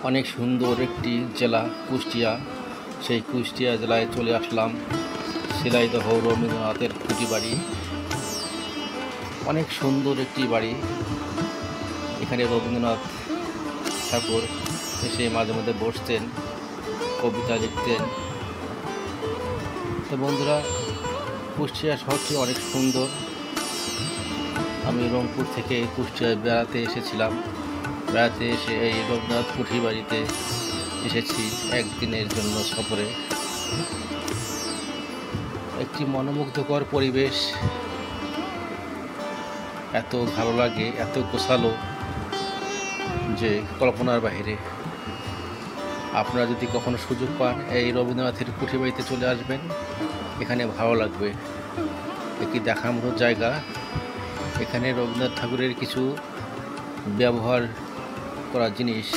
অনেক সুন্দর একটি জেলা কুষ্টিয়া। সেই কুষ্টিয়া জেলায় চলে আসলাম। শিলাইদহ রবীন্দ্রনাথের কুটি বাড়ি, অনেক সুন্দর একটি বাড়ি। এখানে রবীন্দ্রনাথ ঠাকুর এসে মাঝে মধ্যে বসতেন, কবিতা লিখতেন। তো বন্ধুরা, কুষ্টিয়া শহরটি অনেক সুন্দর। আমি রংপুর থেকে কুষ্টিয়ায় বেড়াতে এসেছিলাম। বেড়াতে এসে এই রবীন্দ্রনাথ কুঠি বাড়িতে এসেছি একদিনের জন্য সফরে। একটি মনোমুগ্ধকর পরিবেশ, এত ভালো লাগে, এত গোছালো যে কল্পনার বাইরে। আপনারা যদি কখনো সুযোগ পান এই রবীন্দ্রনাথের কুঠি বাড়িতে চলে আসবেন, এখানে ভালো লাগবে। একটি দেখার মতো জায়গা। এখানে রবীন্দ্রনাথ ঠাকুরের কিছু ব্যবহার করা জিনিস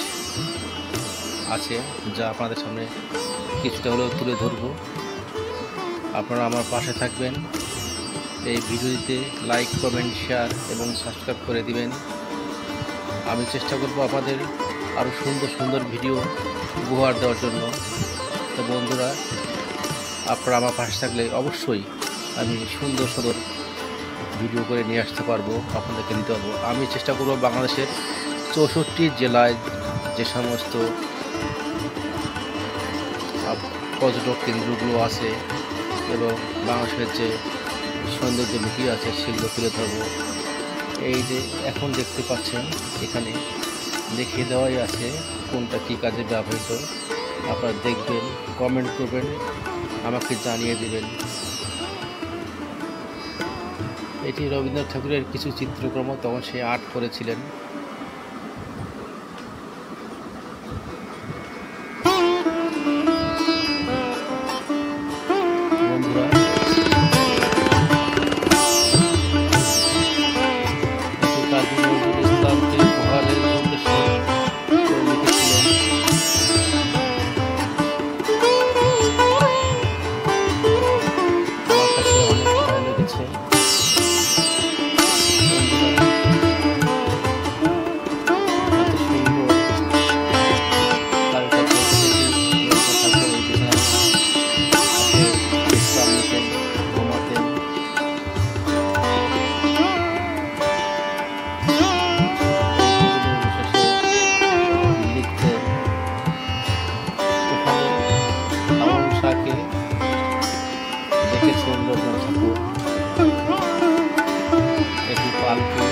আছে, যা আপনাদের সামনে কিছুটা হলেও তুলে ধরব। আপনারা আমার পাশে থাকবেন। এই ভিডিওতে লাইক, কমেন্ট, শেয়ার এবং সাবস্ক্রাইব করে দিবেন। আমি চেষ্টা করব আপনাদের আরও সুন্দর সুন্দর ভিডিও উপহার দেওয়ার জন্য। তো বন্ধুরা, আপনারা আমার পাশে থাকলে অবশ্যই আমি সুন্দর সুন্দর ভিডিও করে নিয়ে আসতে পারবো, আপনাদেরকে দিতে পারবো। আমি চেষ্টা করব বাংলাদেশের 64 জেলায় যে সমস্ত পর্যটক কেন্দ্রগুলো আছে এবং বাংলাদেশের যে সৌন্দর্য লুকিয়ে আছে সেগুলো তুলে ধরবো। এই যে এখন দেখতে পাচ্ছেন, এখানে দেখিয়ে দেওয়াই আছে কোনটা কী কাজে ব্যবহৃত। আপনারা দেখবেন, কমেন্ট করবেন, আমাকে জানিয়ে দেবেন। এটি রবীন্দ্রনাথ ঠাকুরের কিছু চিত্রকর্ম, তখন সে আর্ট করেছিলেন। বন্ধুরা, কাজী নজরুল ইসলামকে উপহারের উদ্দেশ্যে লিখেছিলেন। আমার কাছে অনেক ভালো লেগেছে। দেখেছেন রবীন্দ্রনাথ ঠাকুর একটি পালকি,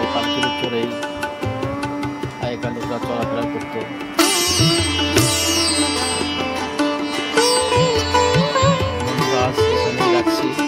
এই পালকির চড়েই আগেকার লোকরা চলাফেরা করত। আজ এখানে রাখছি।